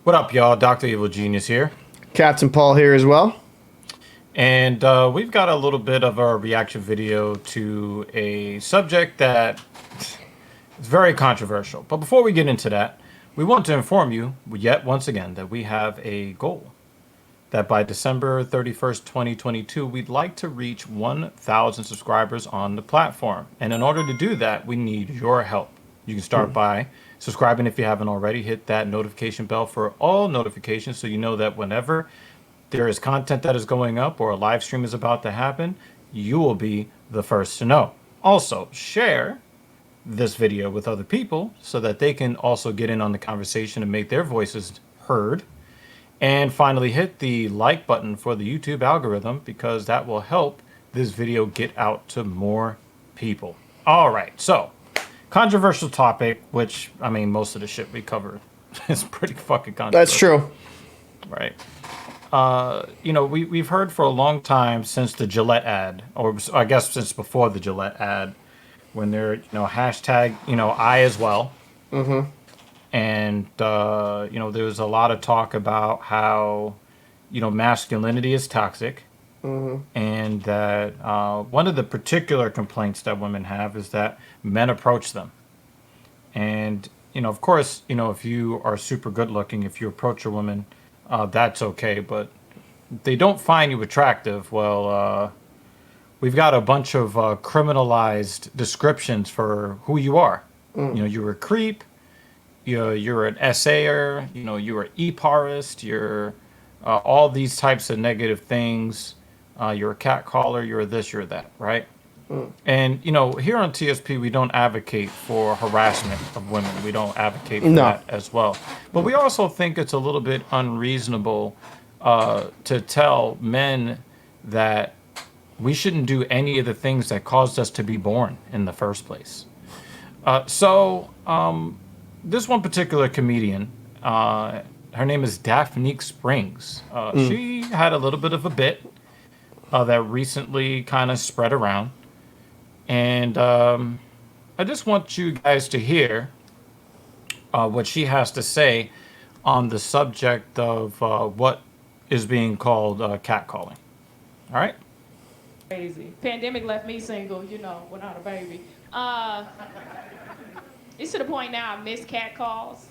What up, y'all? Dr. Evil Genius here. Captain Paul here as well. And we've got a little bit of a reaction video to a subject that is very controversial. But before we get into that, we want to inform you yet once again that we have a goal. That by December 31st, 2022, we'd like to reach 1,000 subscribers on the platform. And in order to do that, we need your help. You can start by subscribing if you haven't already. Hit that notification bell for all notifications so you know that whenever there is content that is going up or a live stream is about to happen, you will be the first to know. Also, share this video with other people so that they can also get in on the conversation and make their voices heard. And finally, hit the like button for the YouTube algorithm because that will help this video get out to more people. All right, so controversial topic, which, I mean, most of the shit we cover is pretty fucking controversial. That's true. Right. You know, we've heard for a long time since the Gillette ad, or I guess since before the Gillette ad, when they're, hashtag, I as well. Mm-hmm. And, there's a lot of talk about how, masculinity is toxic. Mm-hmm. And that one of the particular complaints that women have is that men approach them. And, of course, if you are super good looking, if you approach a woman, that's okay. But if they don't find you attractive, well, we've got a bunch of criminalized descriptions for who you are. You're a creep. You're an essayer, you're an e-parist, you're all these types of negative things. You're a catcaller, you're this, you're that, right? And, here on TSP, we don't advocate for harassment of women. We don't advocate for that as well. But we also think it's a little bit unreasonable to tell men that we shouldn't do any of the things that caused us to be born in the first place. This one particular comedian, her name is Daphnique Springs. She had a little bit of a bit that recently kind of spread around. And I just want you guys to hear what she has to say on the subject of what is being called catcalling. All right? Crazy. Pandemic left me single, without a baby. It's to the point now I miss cat calls.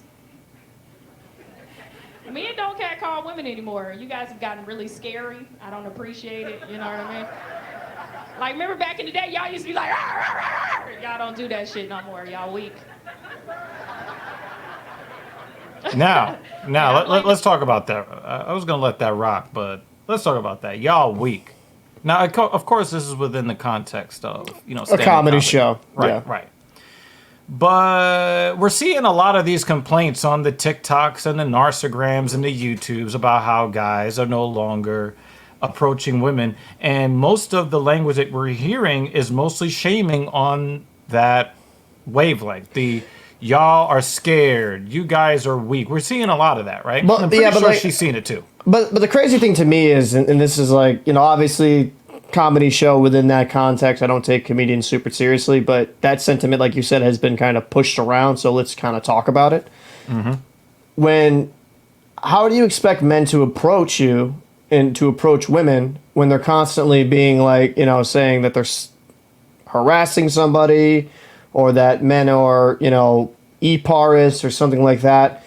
Men don't cat call women anymore. You guys have gotten really scary. I don't appreciate it, you know what I mean? Like, remember back in the day, y'all used to be like, "Arr, arr, arr, arr." Y'all don't do that shit no more. Y'all weak. Now, let's talk about that. I was going to let that rock, but let's talk about that. Y'all weak. Now, of course, this is within the context of, a comedy show. Right, yeah. Right. But we're seeing a lot of these complaints on the TikToks and the Narcigrams and the YouTubes about how guys are no longer approaching women. And most of the language that we're hearing is mostly shaming on that wavelength. The y'all are scared. You guys are weak. We're seeing a lot of that, right? But, I'm pretty sure she's seen it too. But the crazy thing to me is, and this is like, obviously comedy show within that context. I don't take comedians super seriously, but that sentiment, like you said, has been kind of pushed around. So let's kind of talk about it. Mm-hmm. How do you expect men to approach you and to approach women when they're constantly being like, saying that they're harassing somebody or that men are, e-parists or something like that?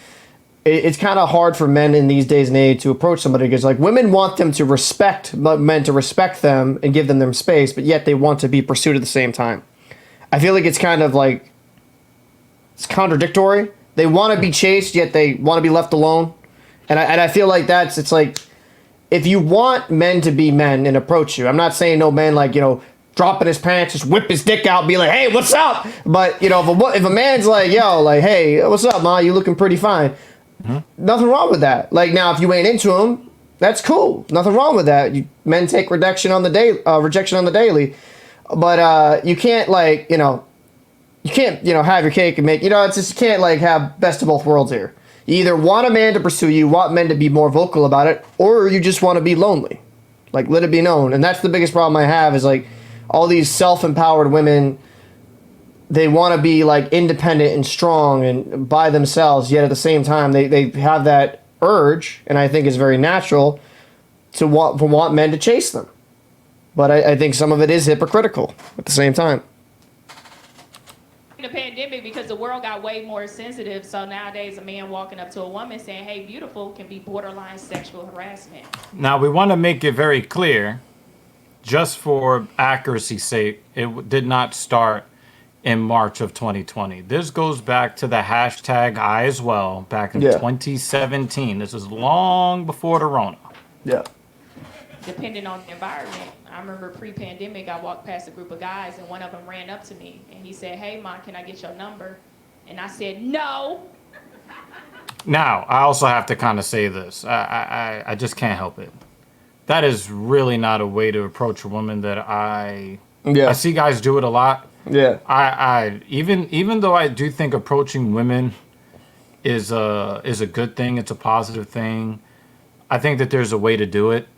It's kind of hard for men in these days and age to approach somebody because, like, women want them to respect men to respect them and give them their space, but yet they want to be pursued at the same time. I feel like it's kind of like it's contradictory. They want to be chased, yet they want to be left alone. And I feel like it's like if you want men to be men and approach you, I'm not saying no man like dropping his pants, just whip his dick out, and be like, "Hey, what's up?" But if a man's like, "Yo, like, hey, what's up, ma? You looking pretty fine." Nothing wrong with that. Like, now, if you ain't into him, that's cool. Nothing wrong with that. Men take rejection on the daily, but you can't have your cake and make. It's just you can't like have best of both worlds here. You either want a man to pursue you, want men to be more vocal about it, or you just want to be lonely. Like, let it be known. And that's the biggest problem I have is like all these self-empowered women. They want to be like independent and strong and by themselves, yet at the same time they have that urge, and I think is very natural to want men to chase them. But I think some of it is hypocritical at the same time. The pandemic, because the world got way more sensitive, so nowadays a man walking up to a woman saying, "Hey, beautiful," can be borderline sexual harassment. Now, we want to make it very clear, just for accuracy's sake, it did not start in March of 2020. This goes back to the hashtag I as well, back in 2017. This is long before the Rona. Yeah. Depending on the environment. I remember pre-pandemic, I walked past a group of guys, and one of them ran up to me, and he said, "Hey, Ma, can I get your number?" And I said, "No." Now, I also have to kind of say this. I just can't help it. That is really not a way to approach a woman that I see guys do it a lot. Yeah. I even though I do think approaching women is a good thing, it's a positive thing. I think that there's a way to do it.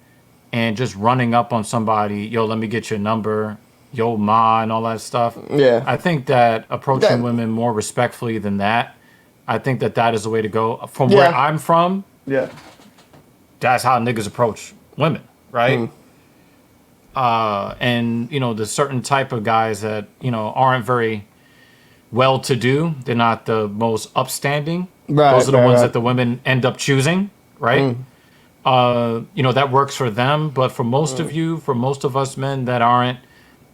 And just running up on somebody, yo, let me get your number, yo, ma, and all that stuff. Yeah. I think that approaching women more respectfully than that, I think that is the way to go. From where I'm from, that's how niggas approach women, right? And, you know, the certain type of guys that, you know, aren't very well-to-do. They're not the most upstanding. Right, those are the ones that the women end up choosing, right? You know, that works for them, but for most of you, for most of us men that aren't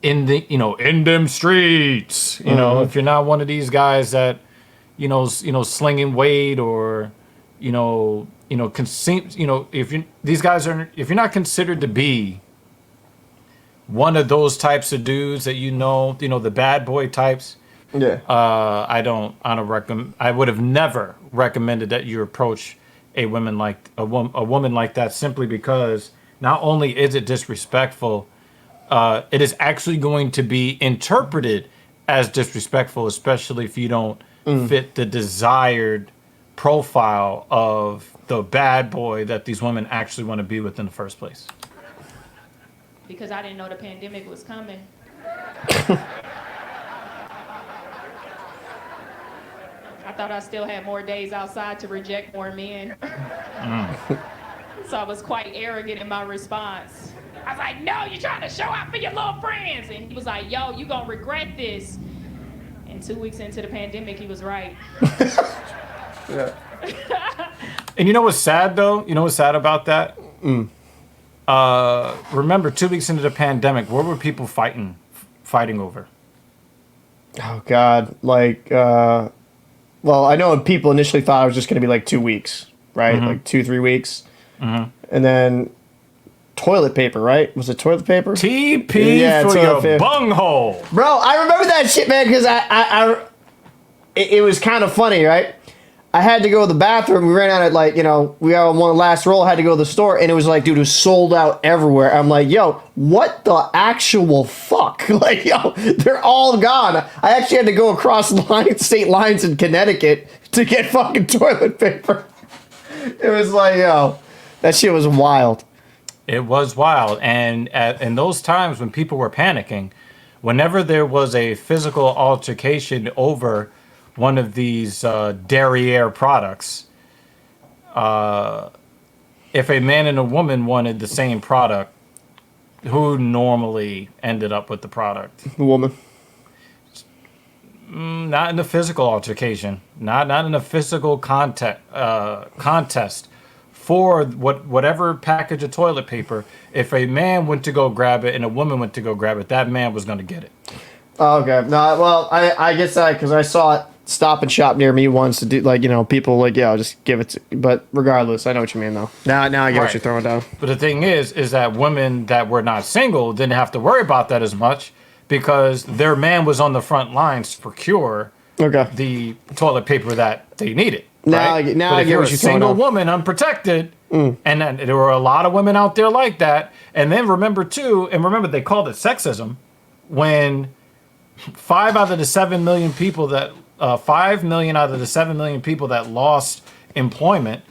in the, you know, in them streets, you know, if you're not one of these guys that, you know, slinging weight or, if these guys are, if you're not considered to be one of those types of dudes that, you know, the bad boy types. Yeah. I don't recommend, I would have never recommended that you approach a woman like that, simply because not only is it disrespectful, it is actually going to be interpreted as disrespectful, especially if you don't fit the desired profile of the bad boy that these women actually want to be with in the first place. Because I didn't know the pandemic was coming. I thought I still had more days outside to reject more men. So I was quite arrogant in my response. I was like, "No, you're trying to show out for your little friends." And he was like, "Yo, you gonna regret this." And 2 weeks into the pandemic, he was right. Yeah. And you know what's sad, though? You know what's sad about that? Remember, 2 weeks into the pandemic, what were people fighting over? Oh, God. Like, well, I know people initially thought it was just going to be like 2 weeks, right? Like 2-3 weeks. And then toilet paper, right? Was it toilet paper? TP for your bunghole. Bro, I remember that shit, man, because it was kind of funny, right? I had to go to the bathroom. We ran out of, like, you know, we got one last roll. I had to go to the store, and it was like, dude, it was sold out everywhere. I'm like, yo, what the actual fuck? Like, yo, they're all gone. I actually had to go across state lines in Connecticut to get fucking toilet paper. It was like, yo, that shit was wild. It was wild. And in those times when people were panicking, whenever there was a physical altercation over one of these derriere products, if a man and a woman wanted the same product, who normally ended up with the product? The woman. Not in the physical altercation, not in a physical contest for whatever package of toilet paper. If a man went to go grab it and a woman went to go grab it, that man was going to get it. Okay. No, well, I guess that because I saw it Stop and Shop near me once to do, like, you know, people like, yeah, I'll just give it to, but regardless, I know what you mean though. Now I get what you're throwing down. But the thing is that women that were not single didn't have to worry about that as much because their man was on the front lines to procure the toilet paper that they needed. Now, right? now but I if get you're what a you're throwing single down. woman, unprotected, and then there were a lot of women out there like that. And then remember they called it sexism when 5 out of the 7 million people that 5 million out of the 7 million people that lost employment,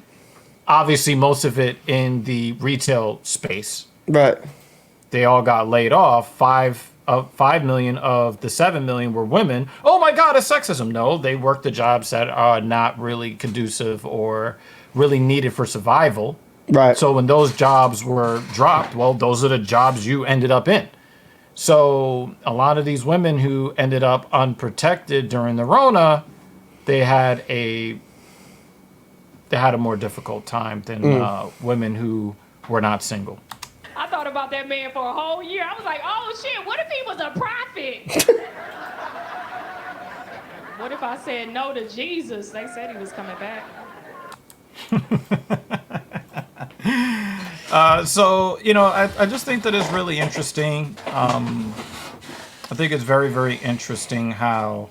obviously most of it in the retail space. Right. They all got laid off. 5 5 million of the 7 million were women. Oh my God, it's sexism. No, they work the jobs that are not really conducive or really needed for survival. Right. So when those jobs were dropped, well, those are the jobs you ended up in. So a lot of these women who ended up unprotected during the Rona, they had a more difficult time than women who were not single. I thought about that man for a whole year. I was like, oh shit, what if he was a prophet? What if I said no to Jesus? They said he was coming back. So, I just think that it's really interesting. I think it's very, very interesting how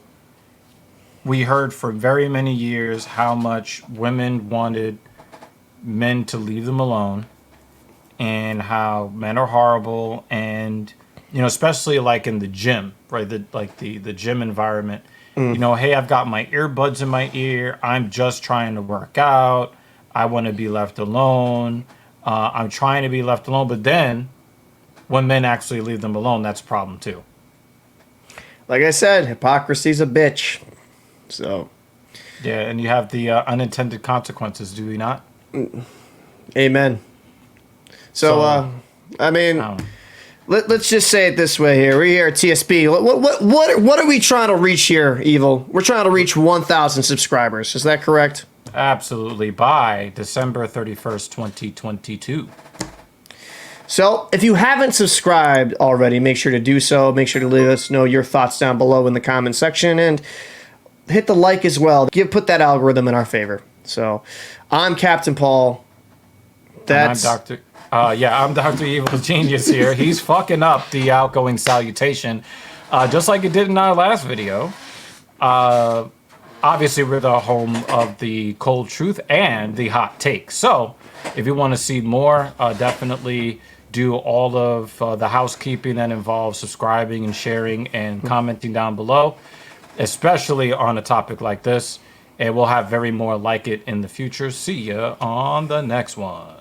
we heard for very many years how much women wanted men to leave them alone and how men are horrible. And, especially like in the gym, right? The gym environment, hey, I've got my earbuds in my ear. I'm just trying to work out. I want to be left alone. I'm trying to be left alone. But then when men actually leave them alone, that's a problem too. Like I said, hypocrisy's a bitch. So. Yeah, and you have the unintended consequences, do we not? Amen. So let's just say it this way here. We're here at TSP. What are we trying to reach here, Evil? We're trying to reach 1,000 subscribers. Is that correct? Absolutely, by December 31st, 2022. So if you haven't subscribed already, make sure to do so. Make sure to leave us know your thoughts down below in the comment section and hit the like as well. Put that algorithm in our favor. So I'm Captain Paul. I'm Dr. Evil Genius here. He's fucking up the outgoing salutation, just like it did in our last video. Obviously, we're the home of the cold truth and the hot take. So if you want to see more, definitely do all of the housekeeping that involves subscribing and sharing and commenting down below, especially on a topic like this. And we'll have very more like it in the future. See ya on the next one.